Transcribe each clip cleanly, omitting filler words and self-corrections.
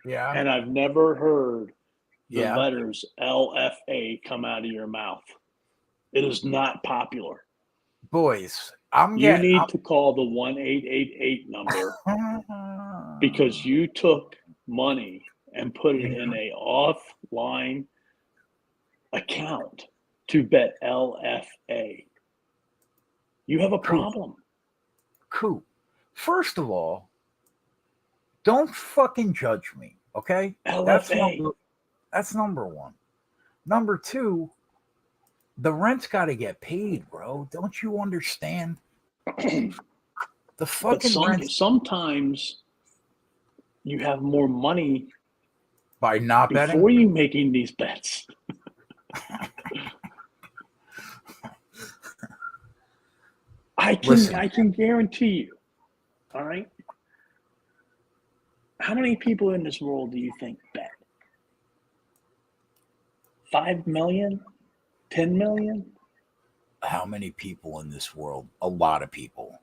Yeah. And I've never heard the Yeah. letters LFA come out of your mouth. It is not popular. Boys, You need to call the 1888 number because you took money and put it in a offline account to bet LFA. You have a Coop. problem. Coop. First of all, don't fucking judge me, okay? That's LFA. number that's number one. Number two, the rent's got to get paid, bro. Don't you understand? The But fucking rent sometimes you have more money by not betting. before you making these bets. Listen, I can guarantee you. All right. How many people in this world do you think bet? 5 million? 10 million? how many people in this world? A lot of people.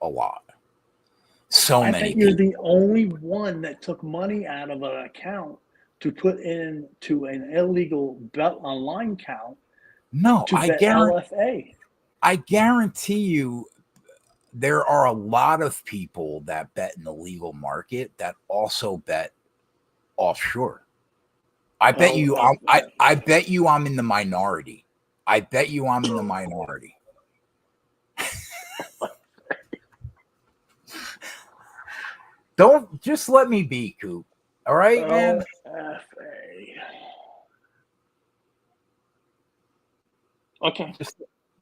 A lot. So I many bet you're people. the only one that took money out of an account to put into an illegal bet online account No, to bet LFA. I guarantee you there are a lot of people that bet in the legal market that also bet offshore. I bet you I bet you I'm in the minority. I bet you I'm in the minority. Don't just let me be, Coop. All right, man. LFA. Okay.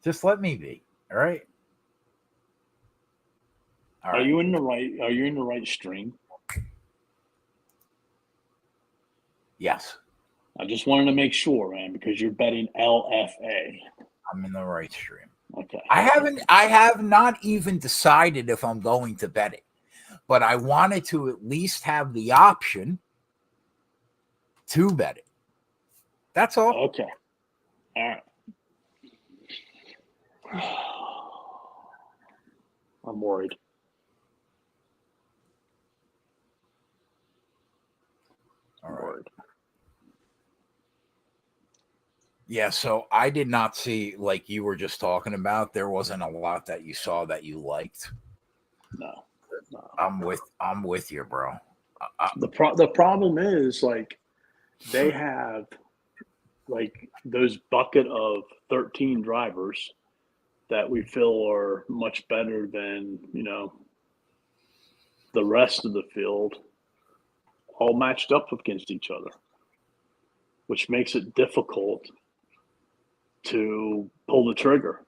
Just let me be. All right. Are you in the right? Are you in the right stream? Yes. I just wanted to make sure, man, because you're betting LFA. I'm in the right stream. Okay. I have not even decided if I'm going to bet it, but I wanted to at least have the option to bet it. That's all. Okay. All right. I'm worried. All right. Yeah, so I did not see, like you were just talking about, there wasn't a lot that you saw that you liked. No. I'm with you, bro. The problem is like they have like those bucket of 13 drivers that we feel are much better than, the rest of the field, all matched up against each other, which makes it difficult to pull the trigger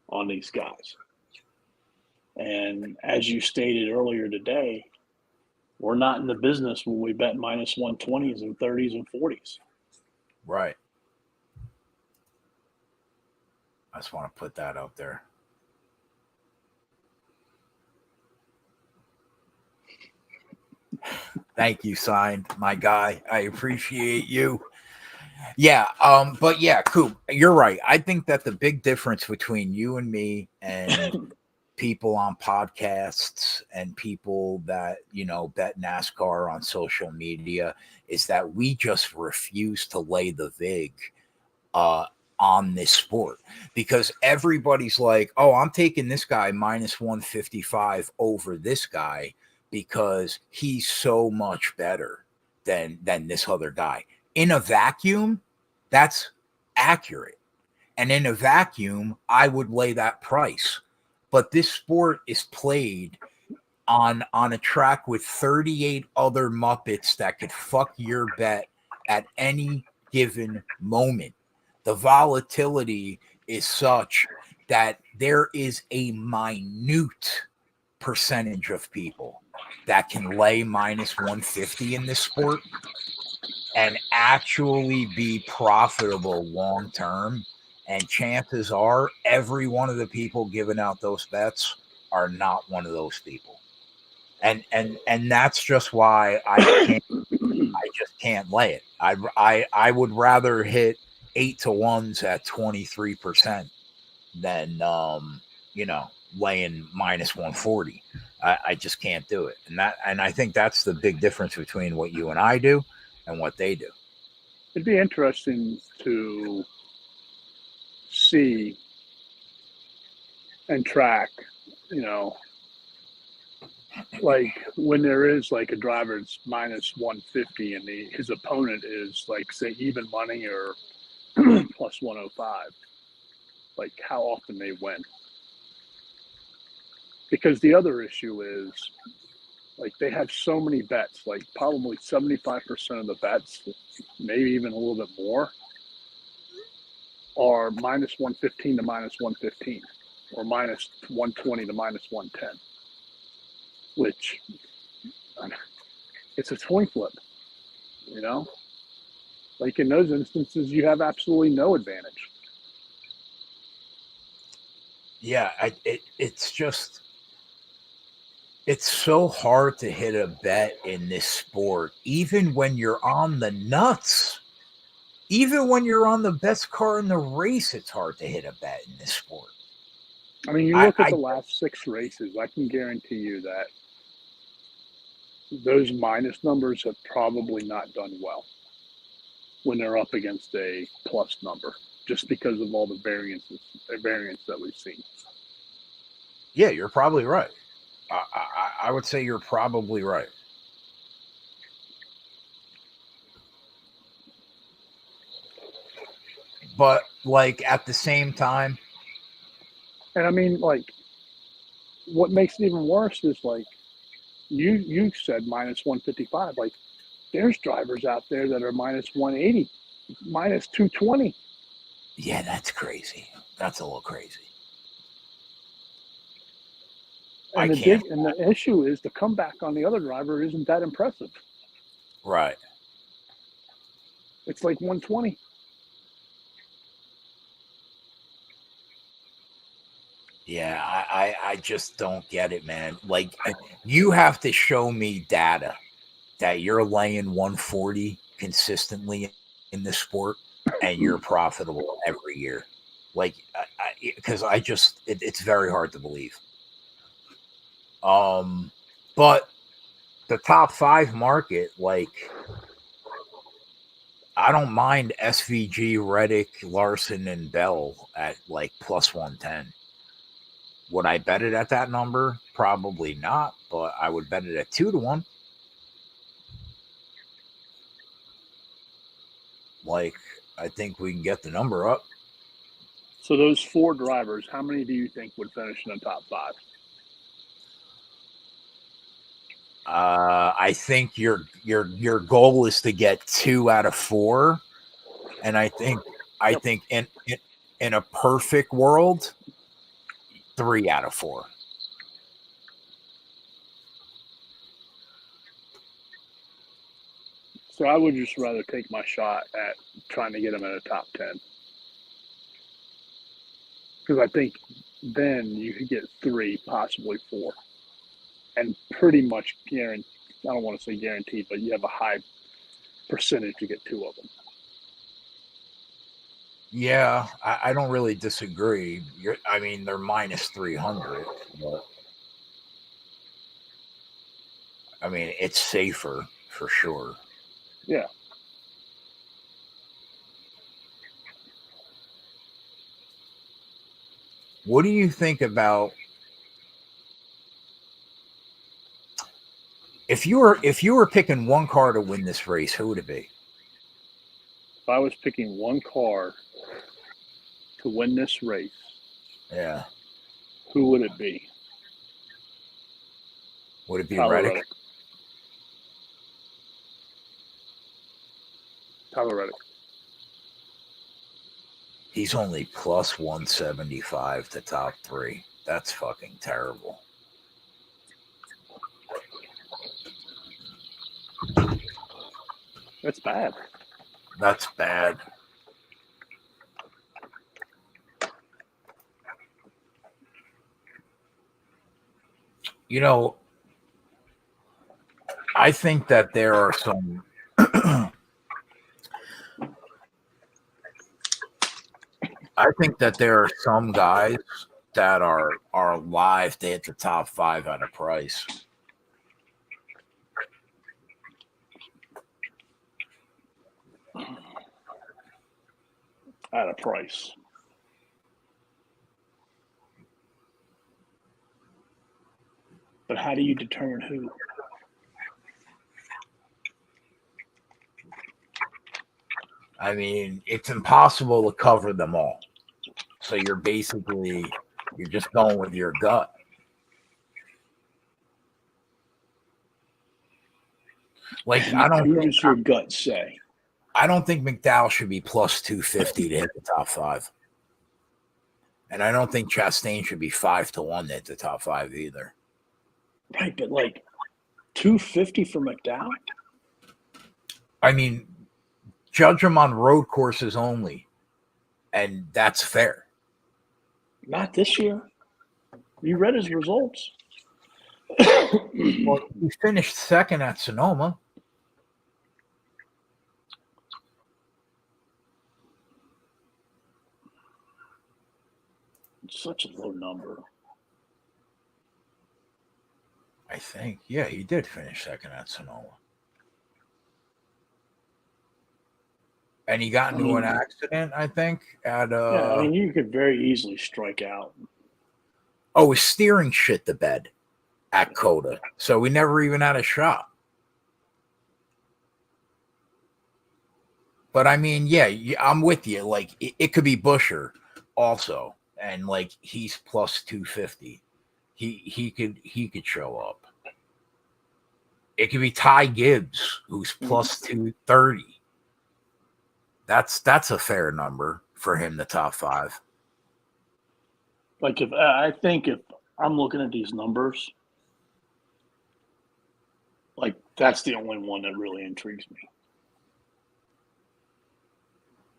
on these guys. And as you stated earlier today, we're not in the business when we bet minus 120s and 30s and 40s. Right. I just want to put that out there. Thank you, signed, my guy. I appreciate you. Yeah, but yeah, Coop, you're right. I think that the big difference between you and me and people on podcasts and people that, bet NASCAR on social media is that we just refuse to lay the vig on this sport because everybody's like, oh, I'm taking this guy minus 155 over this guy because he's so much better than this other guy. In a vacuum, that's accurate. And in a vacuum, I would lay that price. But this sport is played on a track with 38 other Muppets that could fuck your bet at any given moment. The volatility is such that there is a minute percentage of people that can lay minus 150 in this sport and actually be profitable long term. And chances are every one of the people giving out those bets are not one of those people. And that's just why I just can't lay it. I would rather hit 8-1s at 23% than laying minus 140. I just can't do it. And I think that's the big difference between what you and I do and what they do. It'd be interesting to see and track, you know, like when there is like a driver that's minus 150 and his opponent is like, say, even money or plus 105, like how often they win. Because the other issue is like they have so many bets, like probably 75% of the bets, maybe even a little bit more, are minus 115 to minus 115 or minus 120 to minus 110, which it's a coin flip, you know? Like in those instances, you have absolutely no advantage. Yeah, it's just, it's so hard to hit a bet in this sport, even when you're on the nuts. Even when you're on the best car in the race, it's hard to hit a bet in this sport. I mean, you look at the last 6 races, I can guarantee you that those minus numbers have probably not done well when they're up against a plus number, just because of all the variance that we've seen. Yeah, you're probably right. I would say you're probably right. But like at the same time, and I mean, like, what makes it even worse is like you said minus 155. Like, there's drivers out there that are minus 180, minus 220. Yeah, that's crazy. That's a little crazy. And the issue is the comeback on the other driver isn't that impressive. Right. It's like 120. Yeah, I just don't get it, man. Like, you have to show me data that you're laying 140 consistently in this sport and you're profitable every year. Like, because it's very hard to believe. But the top 5 market, like, I don't mind SVG, Reddick, Larson, and Bell at like plus 110. Would I bet it at that number? Probably not, but I would bet it at 2-1. Like, I think we can get the number up. So those 4 drivers, how many do you think would finish in the top 5? I think your goal is to get 2 out of 4, and I think in a perfect world, 3 out of 4. So I would just rather take my shot at trying to get them in the top 10. Because I think then you could get 3, possibly 4. And pretty much guaranteed, I don't want to say guaranteed, but you have a high percentage to get 2 of them. Yeah, I don't really disagree. I mean, they're minus 300, but I mean, it's safer for sure. Yeah. What do you think about if you were picking one car to win this race, who would it be? If I was picking one car to win this race, Yeah, who would it be? would it be Reddick? Tyler Reddick. He's only plus 175 to top 3. That's fucking terrible. That's bad. That's bad. You know, I think that there are some I think that there are some guys that are live to hit the top 5 at a price. At a price. But how do you determine who? I mean, it's impossible to cover them all. So you're just going with your gut. Like Who does your gut say? I don't think McDowell should be plus 250 to hit the top 5. And I don't think Chastain should be 5-1 to hit the top 5 either. Right, but like 250 for McDowell? I mean, judge him on road courses only. And that's fair. Not this year. You read his results. Well, he finished second at Sonoma. Such a low number. I think. Yeah, he did finish second at Sonoma. And he got into an accident, I think, at yeah, I mean, you could very easily strike out. Oh, his steering shit the bed at Coda. So we never even had a shot. But I mean, yeah, I'm with you. Like it could be Busher also. And like he's plus 250. He could show up. It could be Ty Gibbs, who's plus 230. That's a fair number for him, the top 5. Like I think if I'm looking at these numbers, like that's the only one that really intrigues me.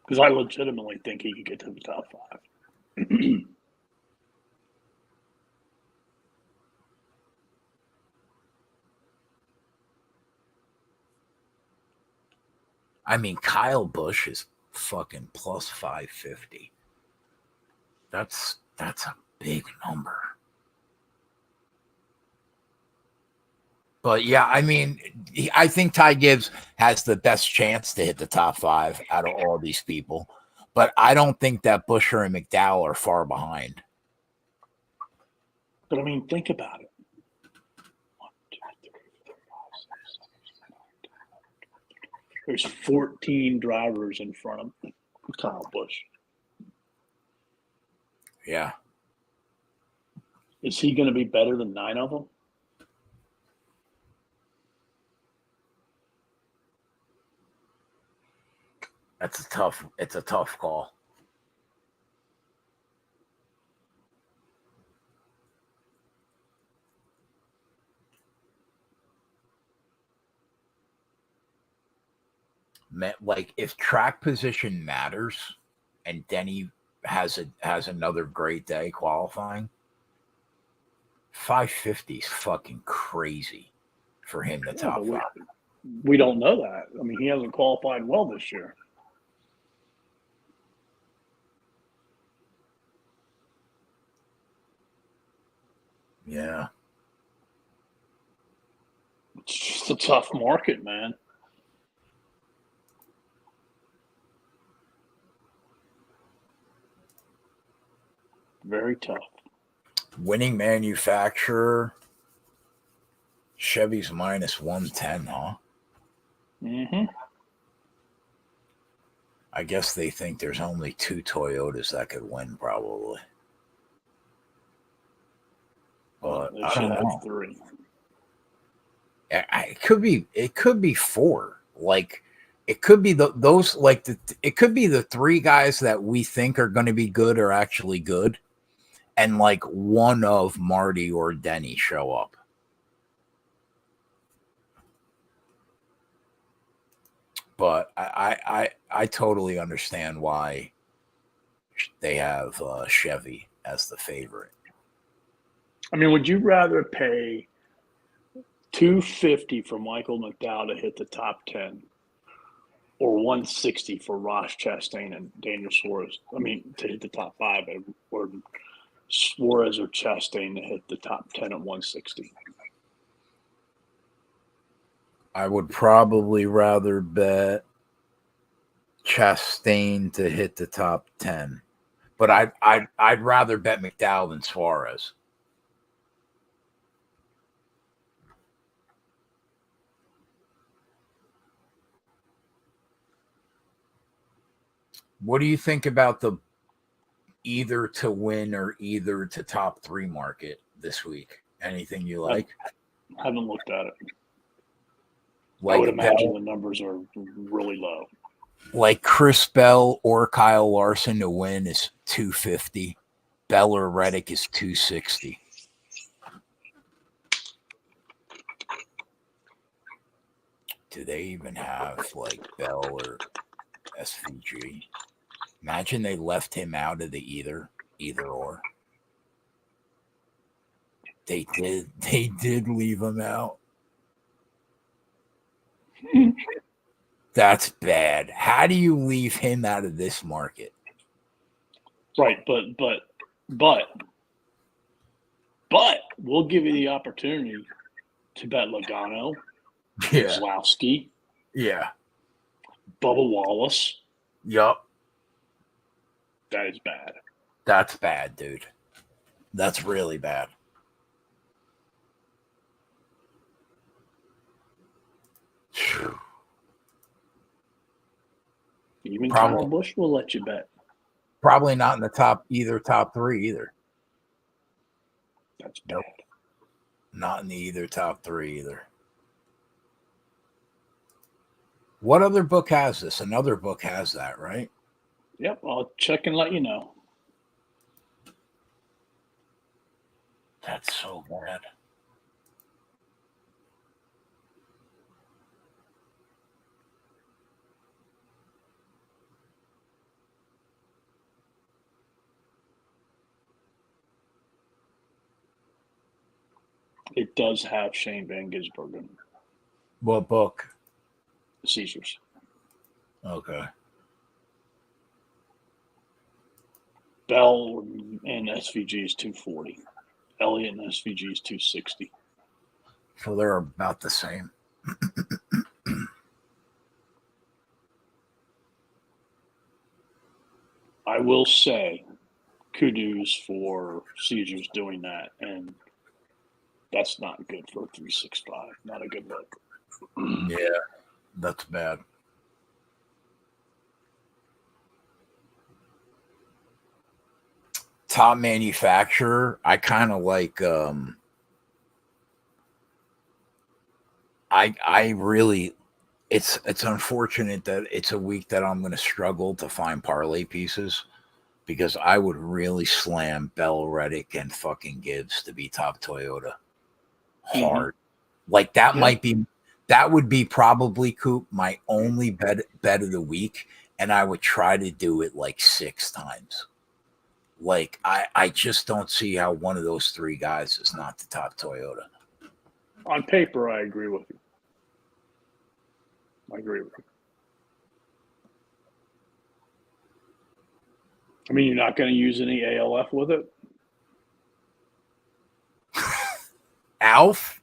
Because I legitimately think he could get to the top 5. I mean, Kyle Busch is fucking plus 550. That's a big number. But yeah, I mean, I think Ty Gibbs has the best chance to hit the top 5 out of all these people. But I don't think that Busher and McDowell are far behind. But I mean, think about it. 1, 2, 3, 4, 5, 6, 7, 8, 9, 10, 11, 12, 13. There's 14 drivers in front of Kyle Busch. Yeah. Is he going to be better than 9 of them? It's a tough call. Like if track position matters and Denny has another great day qualifying, 550 is fucking crazy for him to top 5. We don't know that. I mean, he hasn't qualified well this year. Yeah. It's just a tough market, man. Very tough. Winning manufacturer. Chevy's minus 110, huh? Mm-hmm. I guess they think there's only 2 Toyotas that could win, probably. But They I should don't have know. 3. It could be 4. Like it could be it could be the 3 guys that we think are going to be good are actually good, and like one of Marty or Denny show up. But I totally understand why they have Chevy as the favorite. I mean, would you rather pay $250 for Michael McDowell to hit the top 10, or $160 for Ross Chastain and Daniel Suarez? I mean, to hit the top 5, or Suarez or Chastain to hit the top 10 at 160. I would probably rather bet Chastain to hit the top 10, but I'd rather bet McDowell than Suarez. What do you think about the either to win or either to top 3 market this week? Anything you like? I haven't looked at it. Like I would imagine Bell, the numbers are really low. like Chris Bell or Kyle Larson to win is 250. Bell or Reddick is 260. Do they even have like Bell or SVG? Imagine they left him out of the either or. They did leave him out. That's bad. How do you leave him out of this market? Right, but we'll give you the opportunity to bet Logano, Yeah. Zlowski, Yeah. Bubba Wallace. Yup. That is bad. That's bad, dude. That's really bad. Even Probably. Kyle Busch will let you bet. Probably not in the top 3 either. That's bad. Nope. Not in the either top 3 either. What other book has this? Another book has that, right? Yep, I'll check and let you know. That's so bad. It does have Shane Van Gisbergen. What book? Caesars. Okay. Bell and SVG is 240. Elliott and SVG is 260. So they're about the same. I will say kudos for Caesars doing that, and that's not good for 365. Not a good look. Yeah, that's bad. Top manufacturer, I kind of like I really it's unfortunate that it's a week that I'm going to struggle to find parlay pieces because I would really slam Bell, Reddick, and fucking Gibbs to be top Toyota hard. Like that that would be probably Coop my only bet of the week, and I would try to do it like 6 times. Like I just don't see how one of those 3 guys is not the top Toyota. On paper, I agree with you. I mean, you're not going to use any ALF with it? Alf?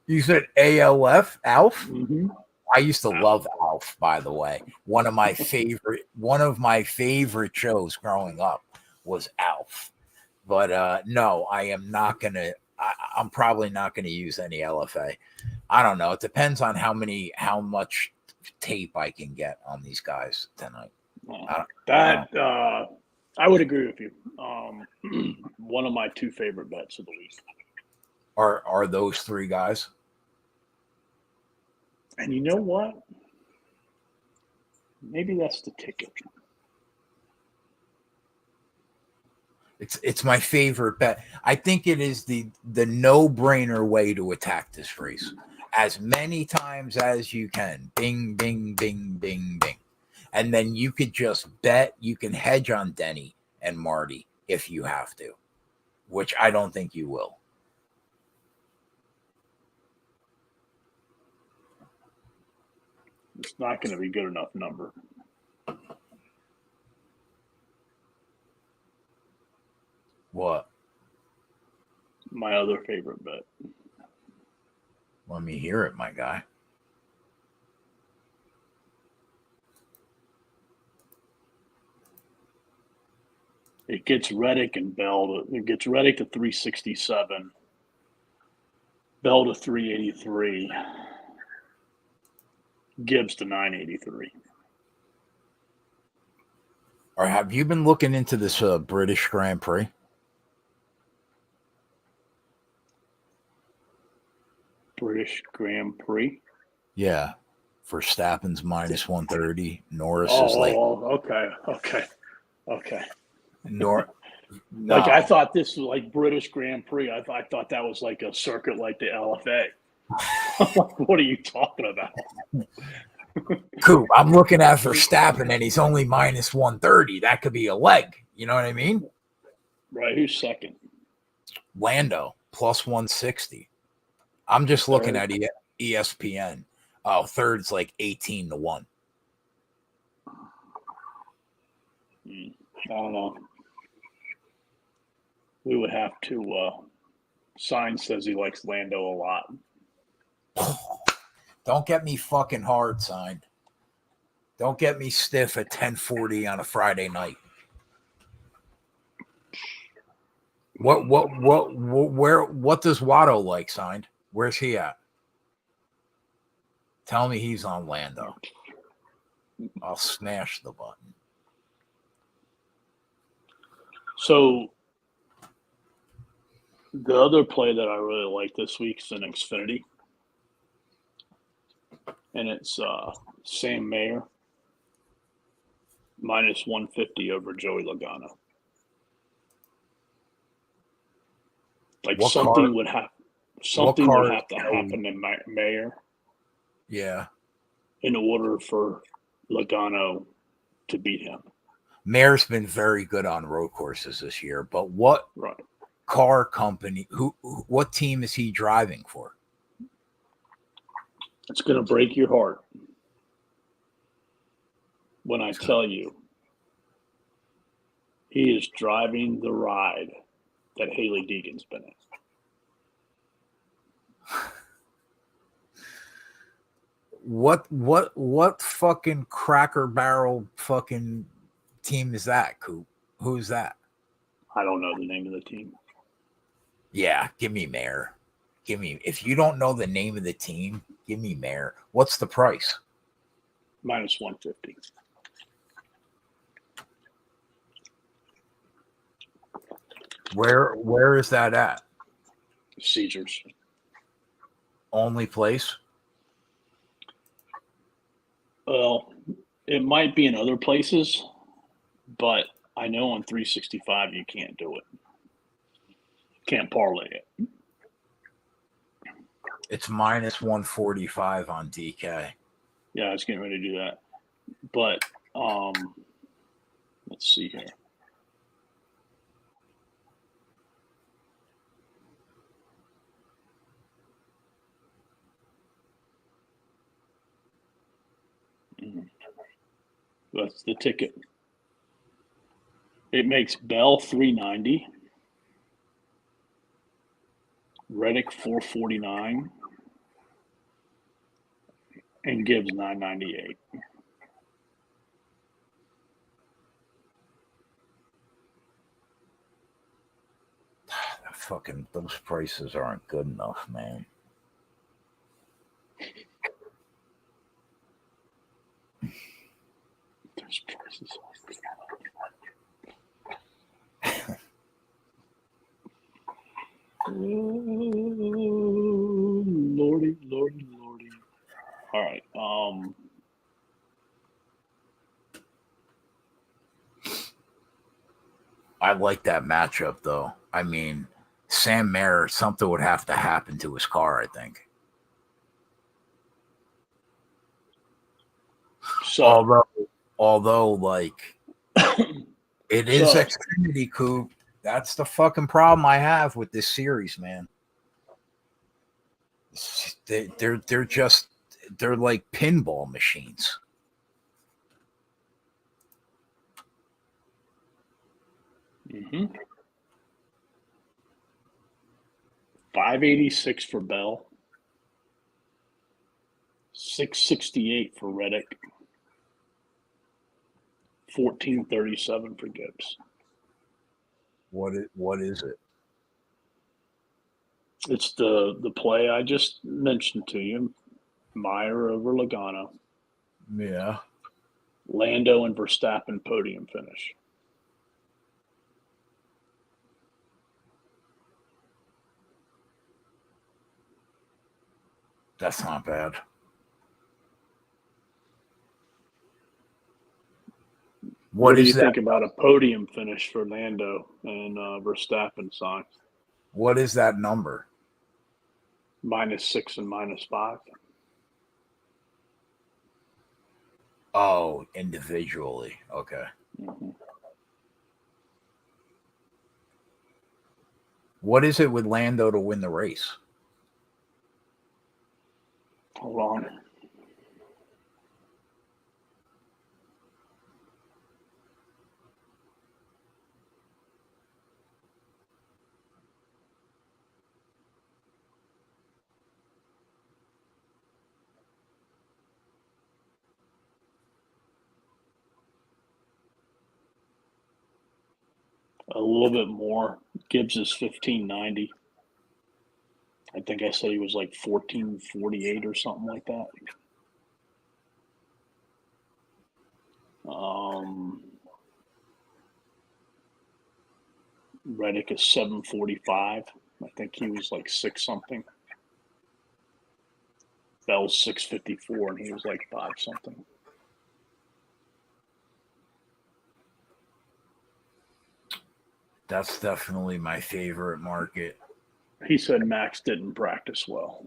You said ALF? Alf? Mm-hmm. I used to love Alf, by the way. One of my favorite shows growing up was Alf. But no, I am not gonna I'm probably not gonna use any LFA. I don't know. It depends on how much tape I can get on these guys tonight. I would agree with you. One of my 2 favorite bets of the week. Are those 3 guys? And you know what? Maybe that's the ticket. It's my favorite bet. I think it is the no-brainer way to attack this race. As many times as you can. Bing, bing, bing, bing, bing. And then you could just bet. You can hedge on Denny and Marty if you have to, which I don't think you will. It's not going to be good enough number. Well, my other favorite bet. Let me hear it, my guy. It gets Reddick and Bell. It gets Reddick to 367, Bell to 383, Gibbs to 983. Or have you been looking into this British Grand Prix? British Grand Prix? Yeah. Verstappen's minus 130. Norris is like. Okay. No. Like I thought this was like British Grand Prix. I thought that was like a circuit like the LFA. What are you talking about? Coop, I'm looking at Verstappen and he's only minus 130. That could be a leg. You know what I mean? Right. Who's second? Lando plus 160. I'm just looking at ESPN. Oh, third's like 18-1. I don't know. We would have to. Sign says he likes Lando a lot. Don't get me fucking hard, signed. Don't get me stiff at 10:40 on a Friday night. What does Watto like, signed? Where's he at? Tell me he's on Lando. I'll smash the button. So the other play that I really like this week is in Xfinity. And it's Sam Mayer minus 150 over Joey Logano. Like what something car, would have to happen to Mayer. Yeah. In order for Logano to beat him. Mayer's been very good on road courses this year, but what car company, what team is he driving for? It's going to break your heart when I tell you he is driving the ride that Haley Deegan's been in. What fucking Cracker Barrel fucking team is that, Coop? Who's that? I don't know the name of the team. Yeah, give me Mayer. If you don't know the name of the team, give me Mayer. What's the price? Minus 150. Where is that at? Caesars. Only place? Well, it might be in other places, but I know on 365 you can't do it. Can't parlay it. It's minus 145 on DK. Yeah, I was getting ready to do that. But let's see here. That's the ticket. It makes Bell 390, Reddick 449, and Gibbs 998. Fucking those prices aren't good enough, man. Those prices are Lordy. All right. I like that matchup, though. I mean, Sam Mayer, something would have to happen to his car, I think. So, although, like, it is Xfinity, Coop. That's the fucking problem I have with this series, man. They're like pinball machines. Mm-hmm. 586 for Bell, 668 for Reddick, 1437 for Gibbs. What is it? It's the play I just mentioned to you. Meyer over Logano. Yeah. Lando and Verstappen podium finish. That's not bad. What do you that? think about a podium finish for Lando and Verstappen sign? What is that number? -6 and -5. Oh, individually. Okay. Mm-hmm. What is it with Lando to win the race? Hold on. A little bit more. Gibbs is 1590. I think I said he was like 1448 or something like that. Reddick is 745. I think he was like 6 something. Bell's 654 and he was like 5 something. That's definitely my favorite market. He said Max didn't practice well.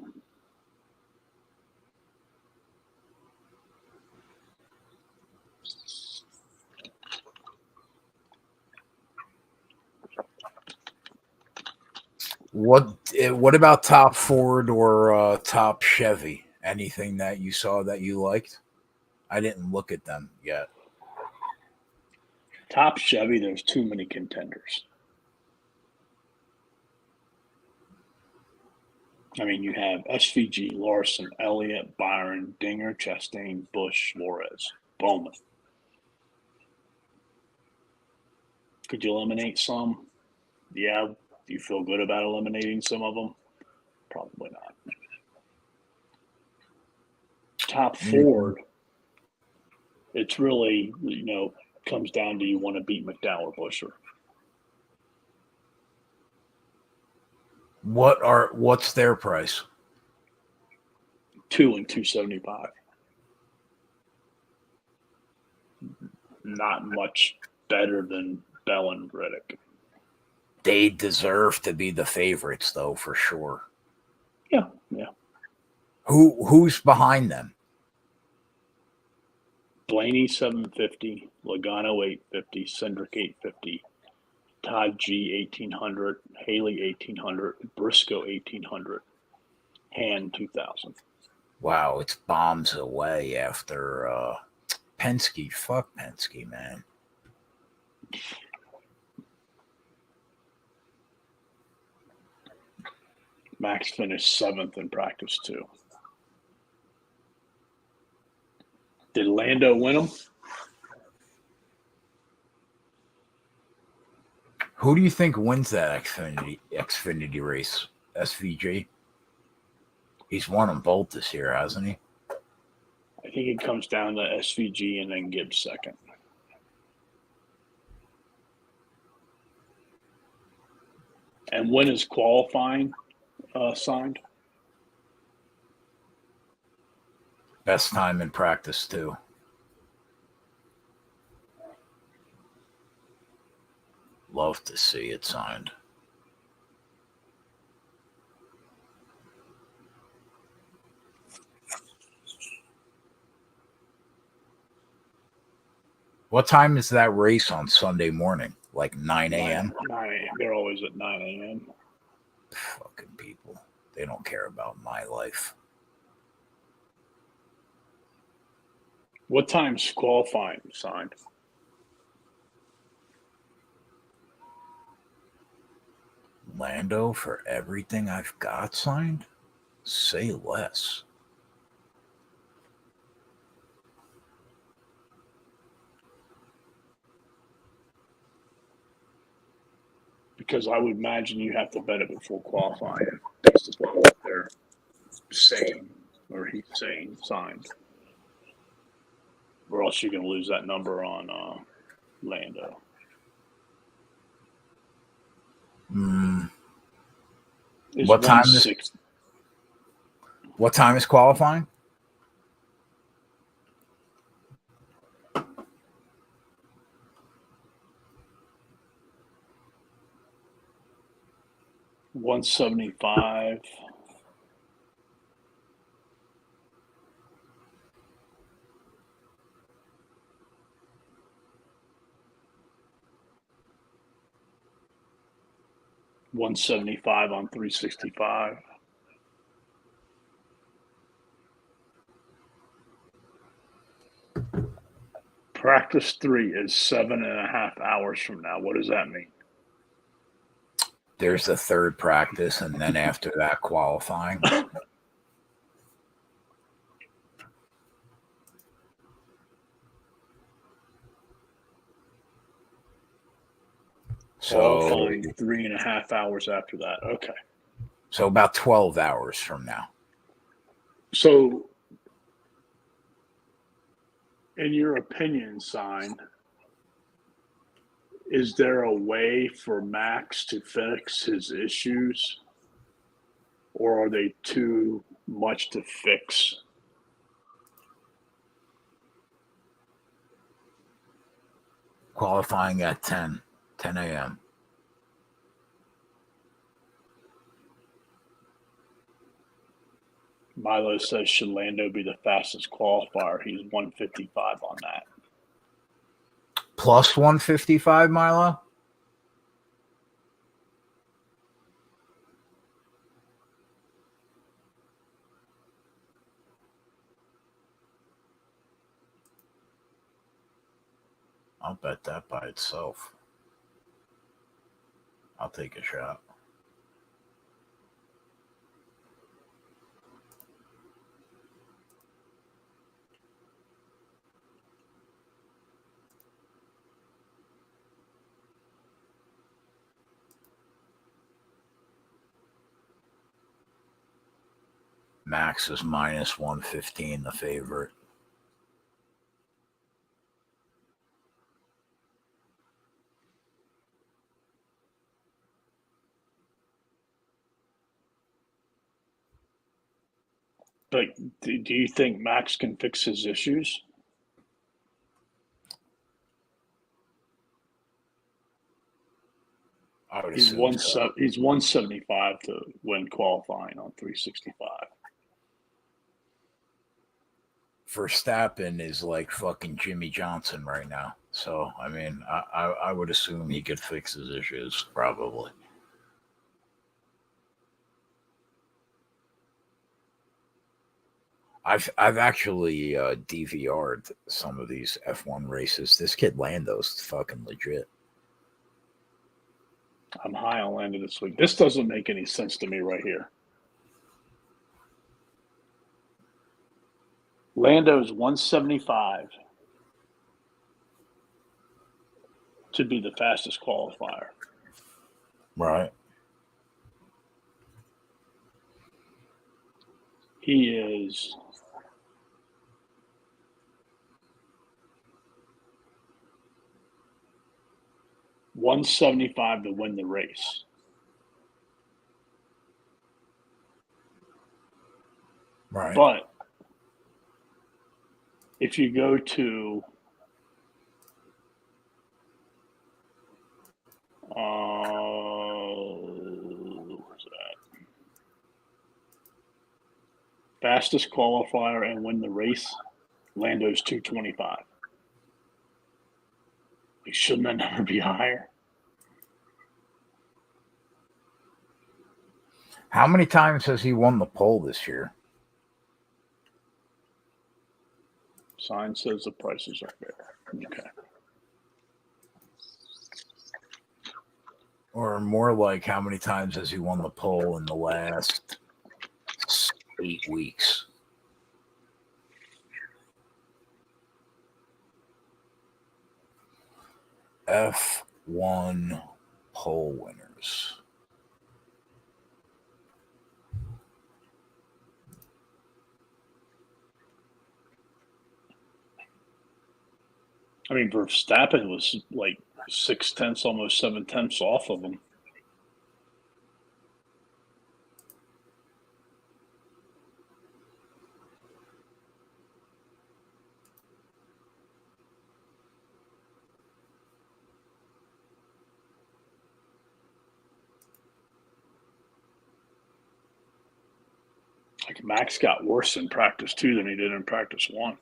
What about top Ford or top Chevy? Anything that you saw that you liked? I didn't look at them yet. Top Chevy, there's too many contenders. I mean, you have SVG, Larson, Elliott, Byron, Dinger, Chastain, Busch, Flores, Bowman. Could you eliminate some? Yeah. Do you feel good about eliminating some of them? Probably not. Top Ford, it's really, comes down to you want to beat McDowell or Buescher. What's their price? 2 and 275. Not much better than Bell and Reddick. They deserve to be the favorites, though, for sure. Yeah. Who's behind them? Blaney 750, Logano 850, Cindric 850, Todd G 1800, Haley 1800, Briscoe 1800, Hand 2000. Wow, it's bombs away after Penske. Fuck Penske, man. Max finished 7th in practice, too. Did Lando win them? Who do you think wins that Xfinity race? SVG? He's won them both this year, hasn't he? I think it comes down to SVG and then Gibbs second. And when is qualifying signed? Best time in practice, too. Love to see it signed. What time is that race on Sunday morning? Like 9 a.m.? 9 a.m. They're always at 9 a.m. Fucking people. They don't care about my life. What time's qualifying signed? Lando for everything I've got signed? Say less. Because I would imagine you have to bet it before qualifying based upon what they're saying or he's saying signed. Or else you're going to lose that number on Lando. What time is qualifying? $175. $175 on 365. Practice 3 is 7.5 hours from now. What does that mean? There's the third practice, and then after that, qualifying. Qualifying 3.5 hours after that. Okay. So about 12 hours from now. So, in your opinion, Sign, is there a way for Max to fix his issues? Or are they too much to fix? Qualifying at 10 a.m. Milo says, should Lando be the fastest qualifier? He's 155 on that. Plus 155, Milo? I'll bet that by itself. I'll take a shot. Max is minus 115, the favorite. But do you think Max can fix his issues? I would He's assume so. He's 175 to win qualifying on 365. Verstappen is like fucking Jimmy Johnson right now. So, I mean, I would assume he could fix his issues, probably. I've actually DVR'd some of these F1 races. This kid Lando's fucking legit. I'm high on Lando this week. This doesn't make any sense to me right here. Lando's 175 to be the fastest qualifier. Right. He is 175 to win the race. Right. But if you go to where's that? Fastest qualifier and win the race, Lando's 225. Shouldn't that number be higher? How many times has he won the pole this year? Sign says the prices are fair. Okay. Or more like, how many times has he won the pole in the last 8 weeks? F1 pole winners. I mean, Verstappen was like 6/10, almost 7/10 off of him. Like Max got worse in practice 2 than he did in practice 1.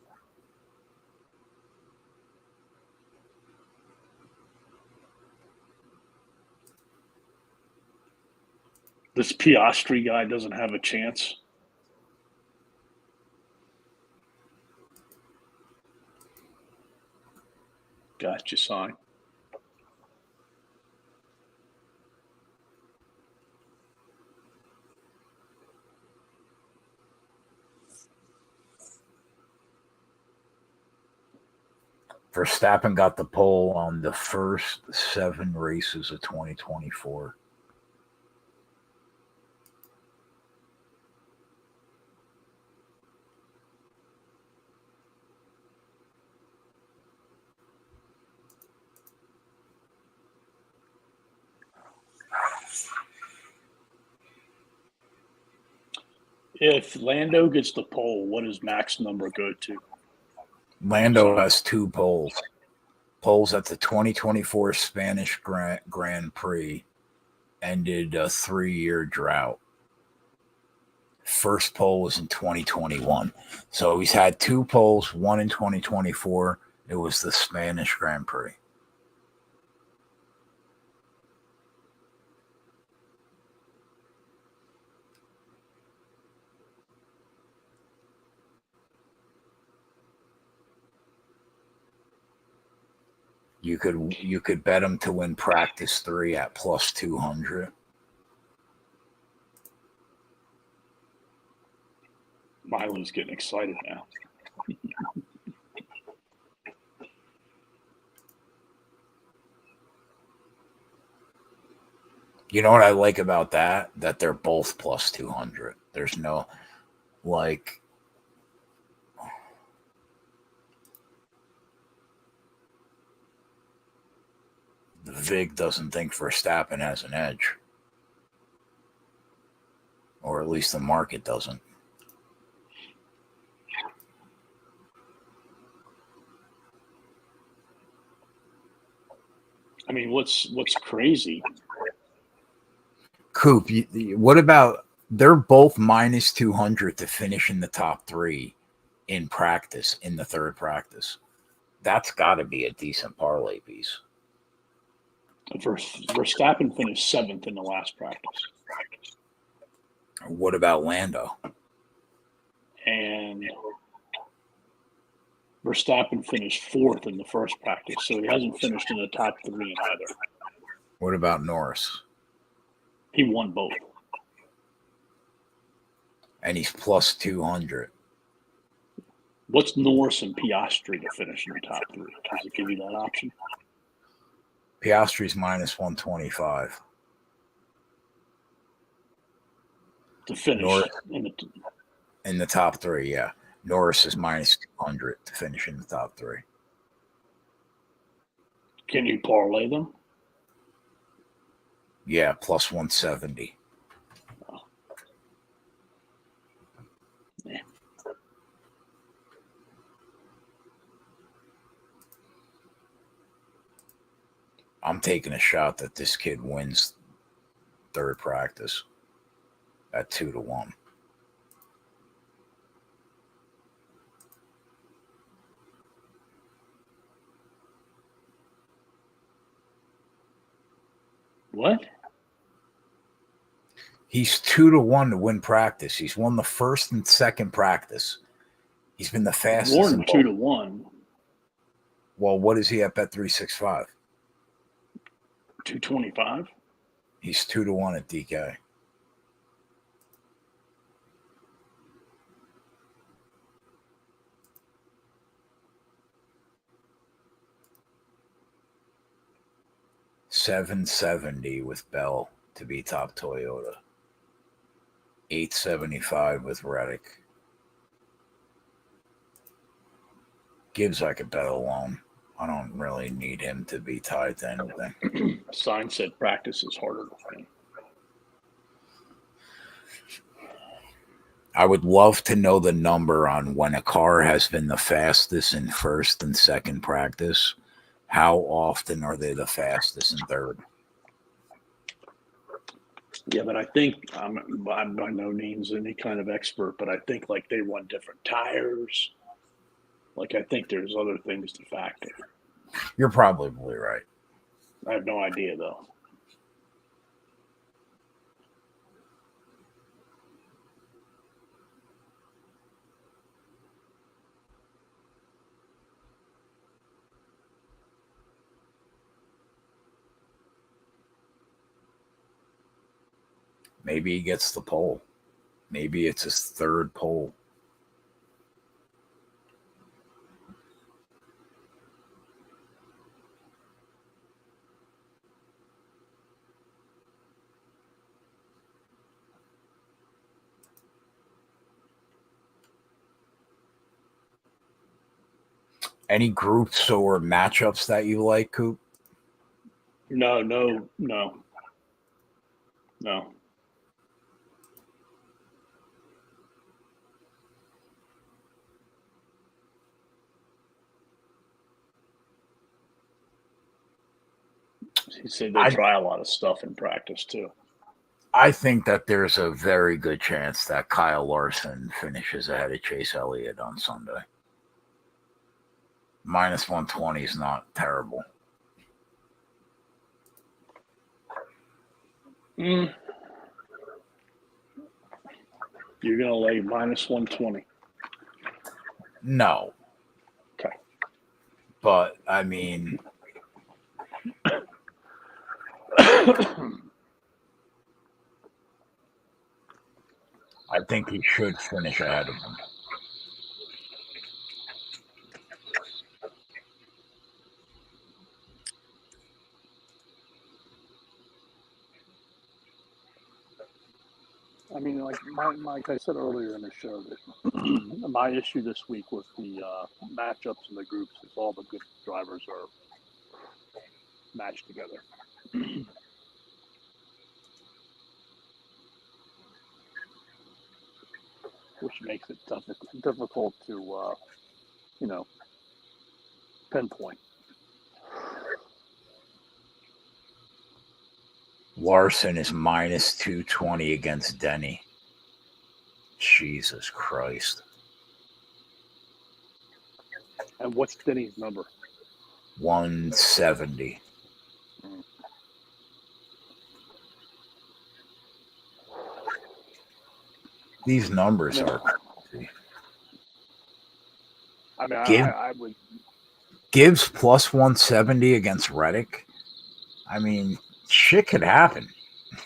This Piastri guy doesn't have a chance. Gotcha, sign. Verstappen got the pole on the first 7 races of 2024. If Lando gets the pole, what does Max number go to? Lando has 2 poles. Poles at the 2024 Spanish Grand Prix ended a 3-year drought. First pole was in 2021. So he's had 2 poles, one in 2024. It was the Spanish Grand Prix. You could bet him to win practice 3 at plus 200. Miley's getting excited now. You know what I like about that? That they're both plus 200. There's no, like, the VIG doesn't think Verstappen has an edge. Or at least the market doesn't. I mean, what's crazy? Coop, what about, they're both minus 200 to finish in the top 3 in practice, in the third practice. That's got to be a decent parlay piece. Verstappen finished 7th in the last practice. What about Lando? And Verstappen finished 4th in the first practice, so he hasn't finished in the top 3 in either. What about Norris? He won both. And he's plus 200. What's Norris and Piastri to finish in the top 3? Does it give you that option? Piastri's minus 125. To finish Norris, in the top 3, yeah. Norris is minus 200 to finish in the top 3. Can you parlay them? Yeah, plus 170. Oh. Yeah. I'm taking a shot that this kid wins third practice at 2-1. What? He's 2-1 to win practice. He's won the first and second practice. He's been the fastest. More than 2-1. Well, what is he at Bet365? 225. He's 2-1 at DK. $770 with Bell to be top Toyota. $875 with Reddick. Gibbs I could bet alone. I don't really need him to be tied to anything. Sign said practice is harder to find. I would love to know the number on when a car has been the fastest in first and second practice. How often are they the fastest in third? Yeah, but I think I'm by no means any kind of expert, but I think like they run different tires. Like I think there's other things to factor. You're probably right. I have no idea though. Maybe he gets the pole. Maybe it's his third pole. Any groups or matchups that you like, Coop? No. He said they try a lot of stuff in practice too. I think that there's a very good chance that Kyle Larson finishes ahead of Chase Elliott on Sunday. Minus 120 is not terrible. You're going to lay minus 120. No. Okay. But, I mean, I think he should finish ahead of him. I mean, like I said earlier in the show, that my issue this week with the matchups in the groups is all the good drivers are matched together. Which makes it difficult to, pinpoint. Larson is minus 220 against Denny. Jesus Christ. And what's Denny's number? 170. These numbers are crazy. I mean, I would. Gibbs plus 170 against Reddick. I mean, shit could happen.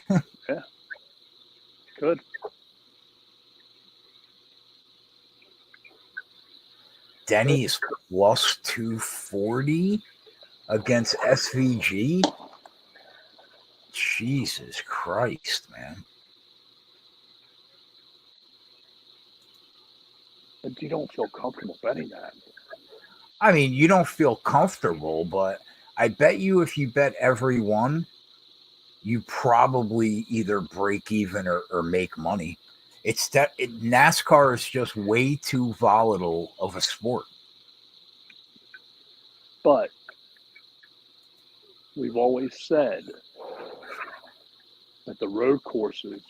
Yeah. Could. Denny is plus 240 against SVG. Jesus Christ, man. But you don't feel comfortable betting that. I mean, you don't feel comfortable, but I bet you if you bet every one, you probably either break even or make money. It's that NASCAR is just way too volatile of a sport. But we've always said that the road courses,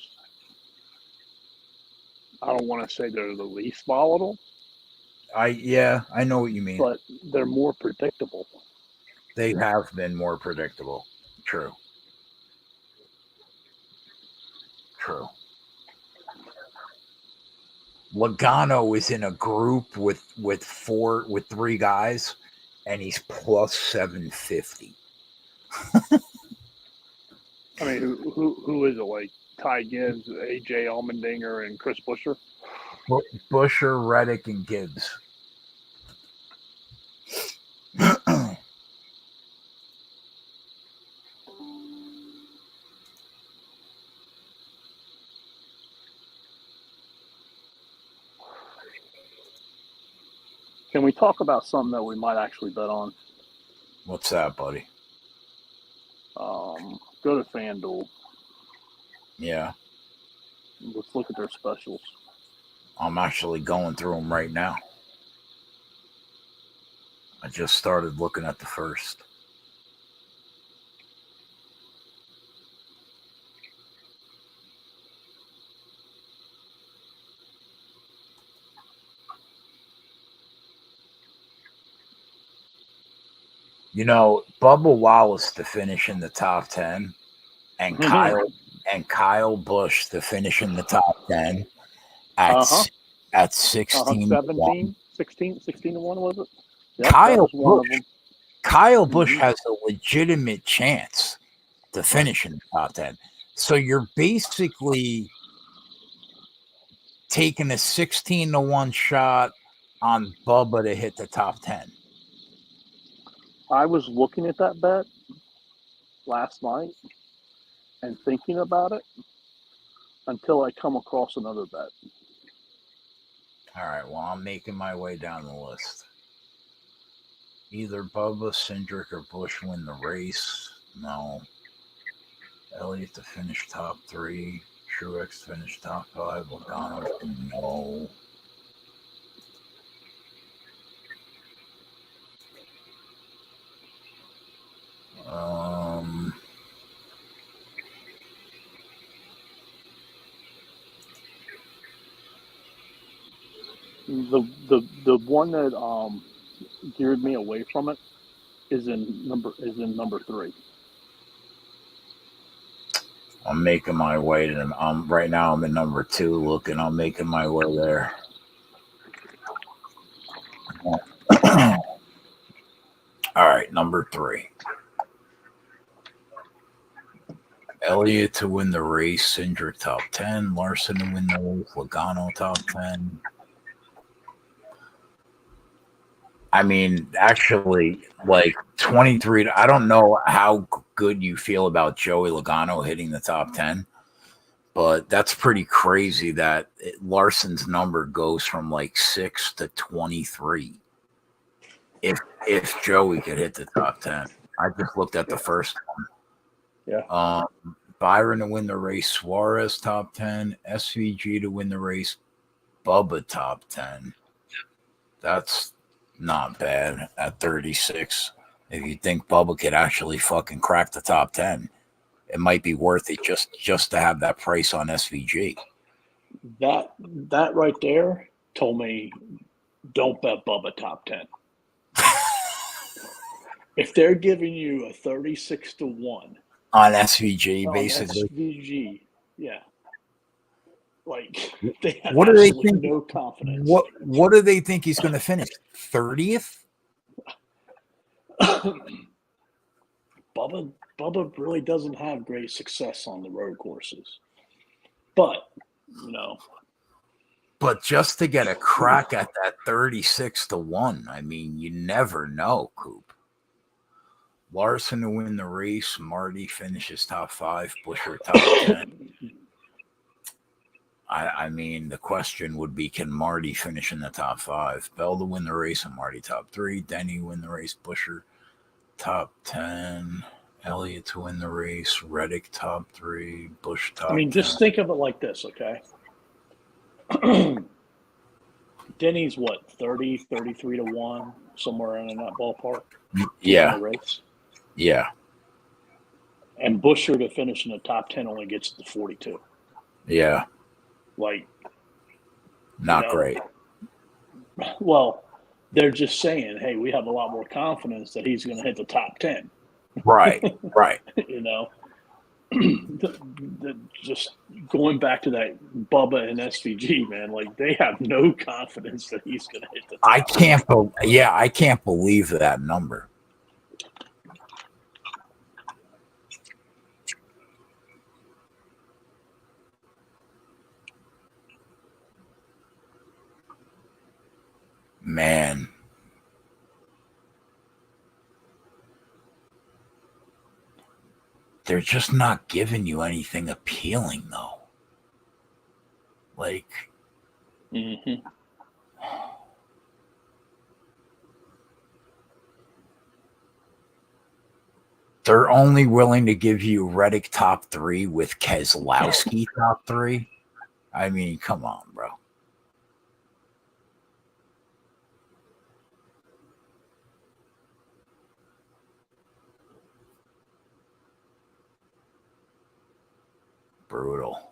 I don't want to say they're the least volatile. I know what you mean. But they're more predictable. They have been more predictable. True. Logano is in a group with three guys, and he's plus 750. I mean, who is it? Like Ty Gibbs, AJ Allmendinger, and Chris Buescher? Busher, Reddick, and Gibbs. Can we talk about something that we might actually bet on? What's that, buddy? Go to FanDuel. Yeah. Let's look at their specials. I'm actually going through them right now. I just started looking at the first. You know, Bubba Wallace to finish in the top 10 and Kyle Busch to finish in the top 10 at 16 17, 16 to 1 was it? Yep, Kyle Busch has a legitimate chance to finish in the top 10. So you're basically taking a 16 to 1 shot on Bubba to hit the top 10. I was looking at that bet last night and thinking about it until I come across another bet. All right, well, I'm making my way down the list. Either Bubba, Cindric, or Busch win the race. No. Elliott to finish top 3. Truex to finish top 5. Logano, no. The one that geared me away from it is in number 3. I'm making my way to them. Right now I'm in number 2 looking. I'm making my way there. All right, number 3. Elliott to win the race, Cindric top 10, Larson to win the race, Logano top 10. I mean, actually, like 23. I don't know how good you feel about Joey Logano hitting the top 10, but that's pretty crazy that Larson's number goes from like 6 to 23. If Joey could hit the top 10, I just looked at the first one. Yeah. Byron to win the race, Suarez top 10, SVG to win the race, Bubba top 10. That's not bad at 36. If you think Bubba could actually fucking crack the top 10, it might be worth it just to have that price on SVG. That right there told me don't bet Bubba top 10. If they're giving you a 36 to 1 on SVG, basically. SVG, yeah. Like they have what do they think? No confidence. What do they think he's going to finish? 30th? Bubba really doesn't have great success on the road courses, but But just to get a crack at that 36 to 1, I mean, you never know, Coop. Larson to win the race, Marty finishes top 5, Buescher top 10. I mean, the question would be, can Marty finish in the top 5? Bell to win the race and Marty top 3. Denny win the race, Buescher top 10. Elliott to win the race, Reddick top 3, Busch top 10. I mean, just think of it like this, okay? Denny's what, 30, 33 to 1, somewhere in that ballpark? Yeah. In the race? Yeah. And Buescher to finish in the top 10 only gets to 42. Yeah. Like, not great. Well, they're just saying, hey, we have a lot more confidence that he's going to hit the top 10. Right. Just going back to that Bubba and SVG, man, like they have no confidence that he's going to hit the top 10. I can't believe that number. Man. They're just not giving you anything appealing, though. Like, Mm-hmm. they're only willing to give you Reddick top 3 with Keselowski top 3. I mean, come on, bro. Brutal.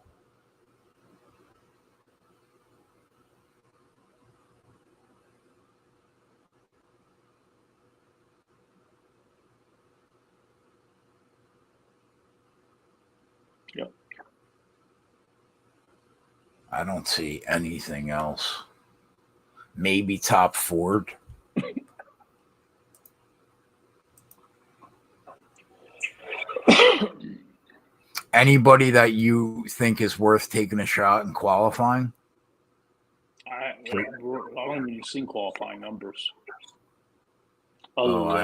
Yep. I don't see anything else. Maybe top Ford. Anybody that you think is worth taking a shot in qualifying? I don't even see qualifying numbers other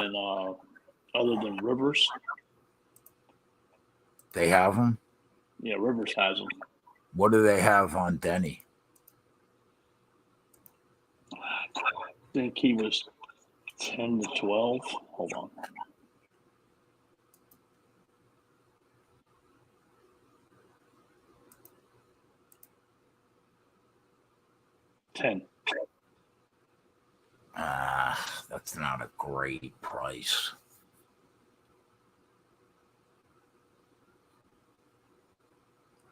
than Rivers. They have them? Yeah, Rivers has them. What do they have on Denny? I think he was 10 to 12. Hold on. That's not a great price.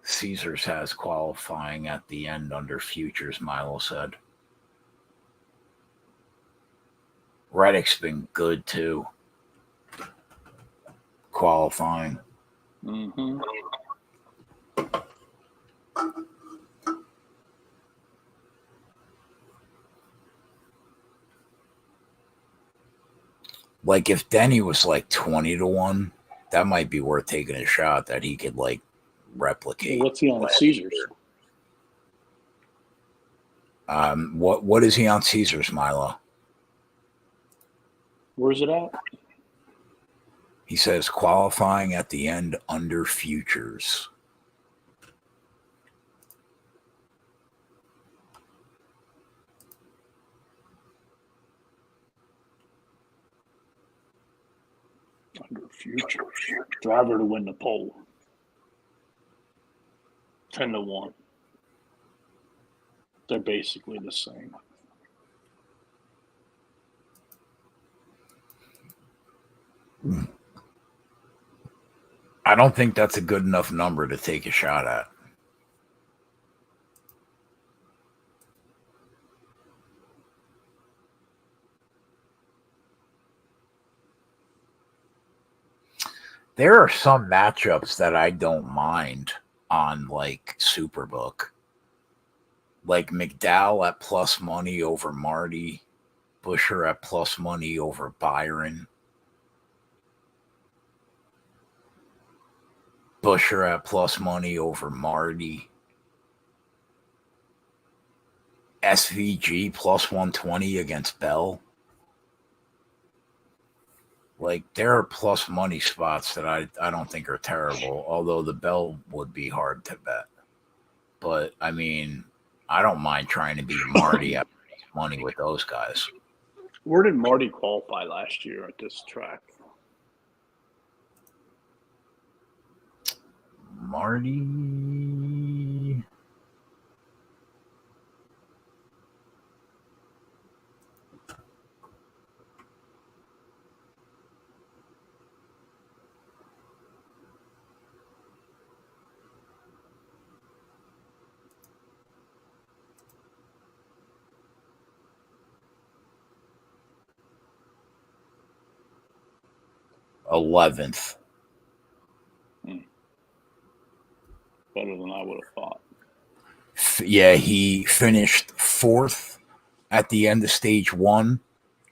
Caesars has qualifying at the end under futures, Milo said. Reddick's been good too. Qualifying. Mm-hmm. Like if Denny was like 20 to 1, that might be worth taking a shot that he could like replicate. What's he on Caesars? What is he on Caesars, Milo? Where's it at? He says qualifying at the end under futures. Under futures. Driver to win the pole. 10 to 1. They're basically the same. I don't think that's a good enough number to take a shot at. There are some matchups that I don't mind on like Superbook. Like McDowell at plus money over Marty. Busher at plus money over Byron. Busher at plus money over Marty. SVG plus 120 against Bell. Like there are plus money spots that I don't think are terrible, although the Bell would be hard to bet. But I mean, I don't mind trying to beat Marty at money with those guys. Where did Marty qualify last year at this track? Marty. $11th. Better than I would have thought. Yeah, he finished 4th at the end of stage 1,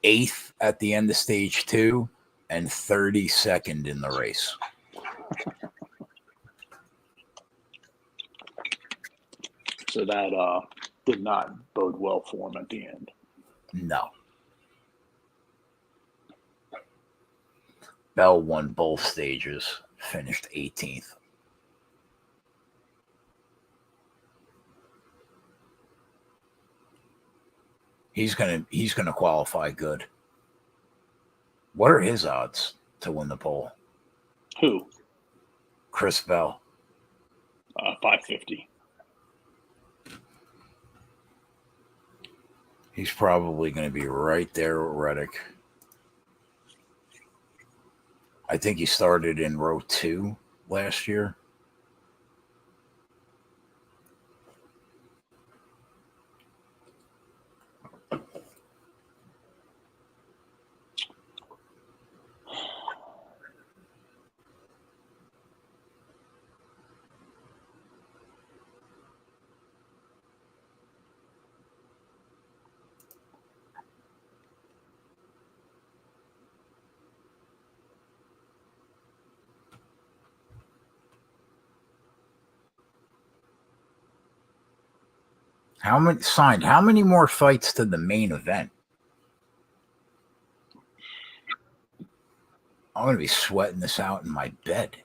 8th at the end of stage 2, and 32nd in the race. So that did not bode well for him at the end. No. Bell won both stages, finished 18th. He's gonna qualify good. What are his odds to win the pole? Who? Chris Bell. 550. He's probably going to be right there with Reddick. I think he started in row 2 last year. How many more fights to the main event? I'm going to be sweating this out in my bed.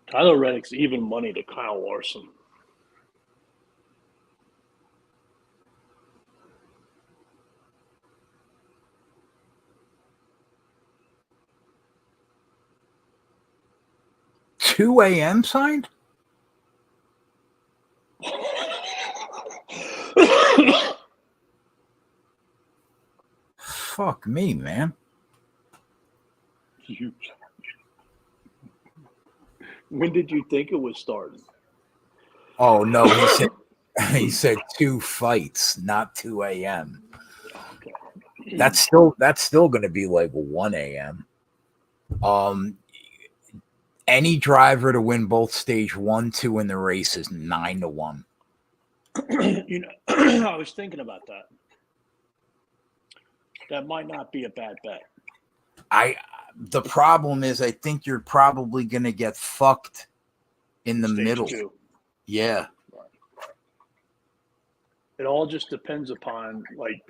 Tyler Reddick's even money to Kyle Larson. $2 a.m. signed? Fuck me, man. When did you think it was starting? Oh no, he said 2 fights, not 2 a.m. Okay. That's still going to be like 1 a.m. Any driver to win both stage 1, 2 in the race is 9-1. I was thinking about that. That might not be a bad bet. The problem is I think you're probably going to get fucked in the Stage middle. 2. Yeah. It all just depends upon, like,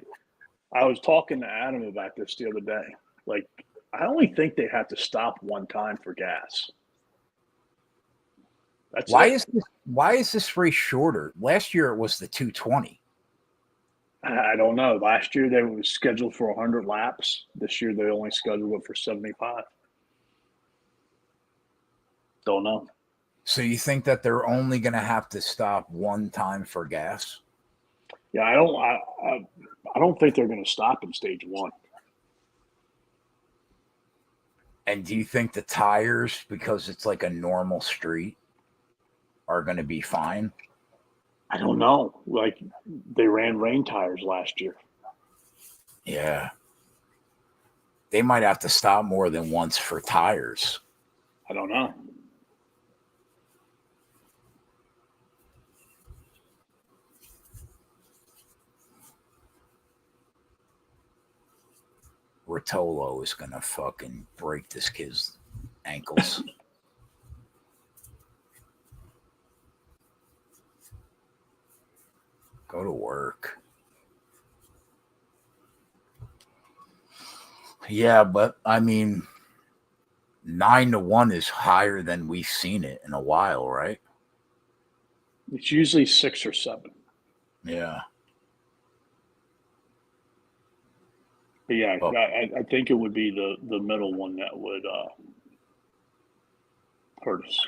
I was talking to Adam about this the other day. Like, I only think they have to stop one time for gas. That's Why it. is this race shorter? Last year it was the 220. I don't know. Last year they were scheduled for 100 laps. This year they only scheduled it for 75. Don't know. So you think that they're only going to have to stop one time for gas? Yeah, I don't think they're going to stop in stage 1. And do you think the tires, because it's like a normal street, are going to be fine? I don't know. Like, they ran rain tires last year. Yeah. They might have to stop more than once for tires. I don't know. Rotolo is going to fucking break this kid's ankles. Go to work. Yeah, but I mean, 9-1 is higher than we've seen it in a while, right? It's usually 6 or 7. Yeah. But yeah, Oh. I think it would be the middle one that would hurt us.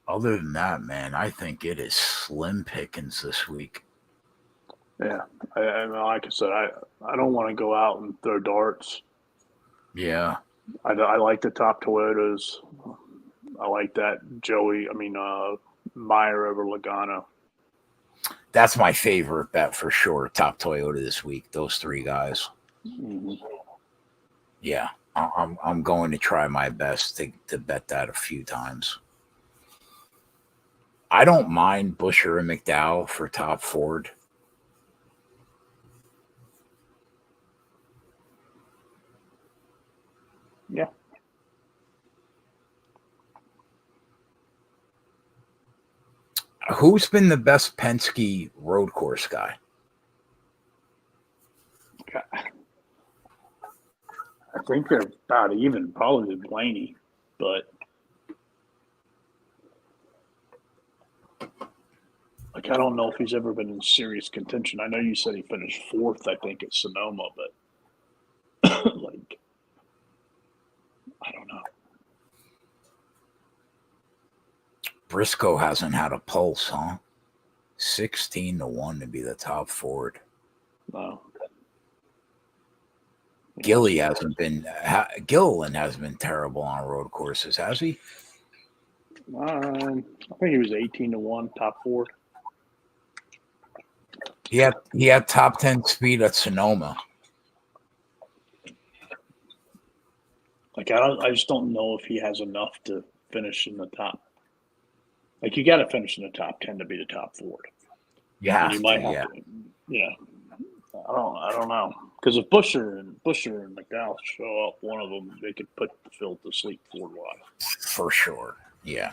Other than that, man, I think it is slim pickings this week. Yeah, I mean, like I said, I don't want to go out and throw darts. Yeah. I like the top Toyotas. I like that Meyer over Logano. That's my favorite bet for sure. Top Toyota this week. Those three guys. Mm-hmm. Yeah, I'm going to try my best to bet that a few times. I don't mind Busher and McDowell for top Ford. Yeah. Who's been the best Penske road course guy? I think they're about even, probably Blaney, but like I don't know if he's ever been in serious contention. I know you said he finished fourth, I think, at Sonoma, but like I don't know. Briscoe hasn't had a pulse, huh? 16-1 to be the top Ford. No. Gilliland hasn't been terrible on road courses, has he? I think he was 18-1 top Ford. He had top 10 speed at Sonoma. Like I just don't know if he has enough to finish in the top. Like you got to finish in the top 10 to be the top Ford. Yeah, you might have to. Yeah, I don't know, because if Busher and McDowell show up, one of them they could put Phil to sleep Ford wise. For sure. Yeah,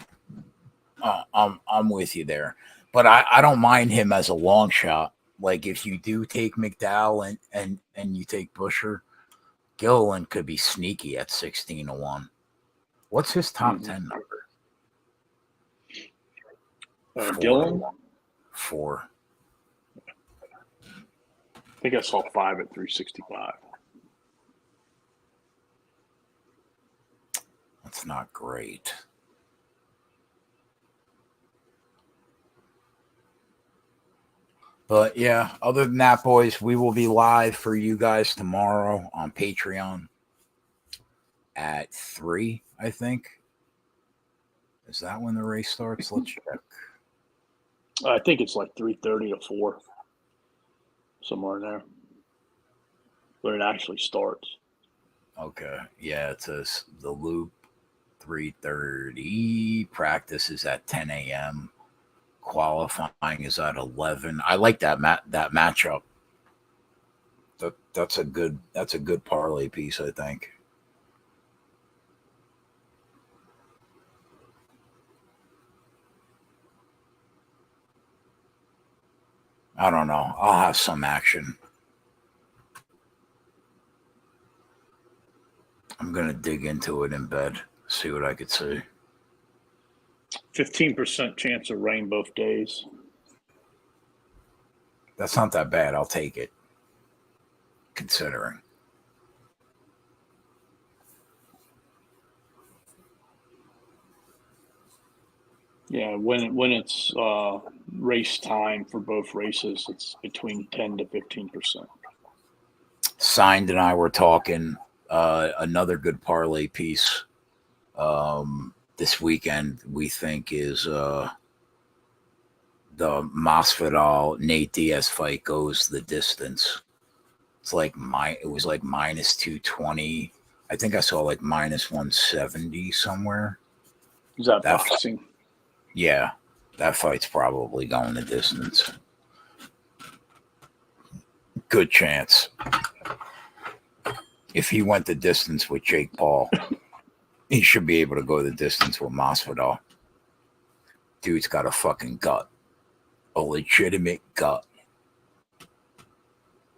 I'm with you there, but I don't mind him as a long shot. Like if you do take McDowell and you take Busher, Gilliland could be sneaky at 16-1. What's his top 10 number? Gilliland? 4. I think I saw 5 at 365. That's not great. But yeah, other than that, boys, we will be live for you guys tomorrow on Patreon at 3, I think. Is that when the race starts? Let's check. I think it's like 3:30 to 4, somewhere in there, when it actually starts. Okay. Yeah, it says the loop 3:30. Practice is at 10 a.m. Qualifying is at 11. I like that matchup. That's a good parlay piece, I think. I don't know. I'll have some action. I'm gonna dig into it in bed, see what I could see. 15% chance of rain both days. That's not that bad. I'll take it, considering. Yeah, when it's race time for both races, it's between 10 to 15%. Signed and I were talking another good parlay piece this weekend. We think is the Masvidal Nate Diaz fight goes the distance. It was like minus 220. I think I saw like minus 170 somewhere. Is that boxing? Yeah, that fight's probably going the distance. Good chance. If he went the distance with Jake Paul, he should be able to go the distance with Masvidal. Dude's got a fucking gut. A legitimate gut.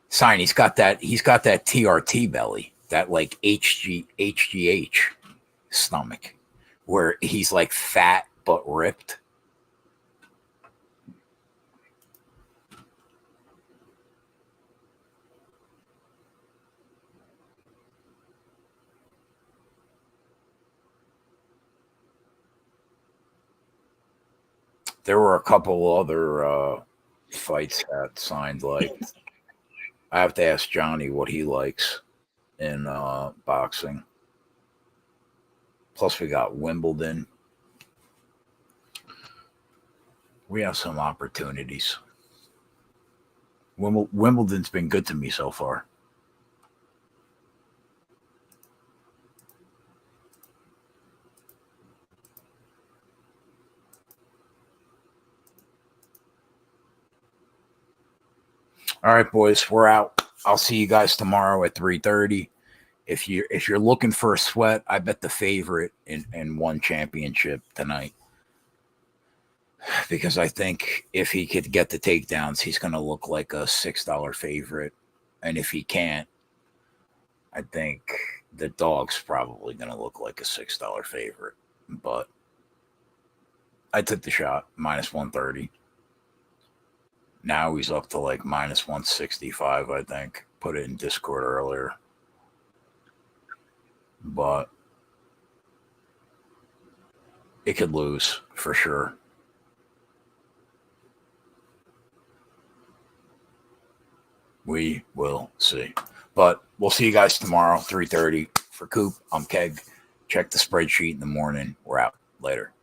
Sign, he's got that TRT belly, that like HGH stomach, where he's like fat but ripped. There were a couple other fights that signed. Like, I have to ask Johnny what he likes in boxing. Plus, we got Wimbledon. We have some opportunities. Wimbledon's been good to me so far. All right, boys, we're out. I'll see you guys tomorrow at 3:30. If you're looking for a sweat, I bet the favorite in one championship tonight. Because I think if he could get the takedowns, he's going to look like a $6 favorite. And if he can't, I think the dog's probably going to look like a $6 favorite. But I took the shot, minus 130. Now he's up to like minus 165, I think. Put it in Discord earlier. But it could lose for sure. We will see. But we'll see you guys tomorrow, 3:30. For Coop, I'm Keg. Check the spreadsheet in the morning. We're out. Later.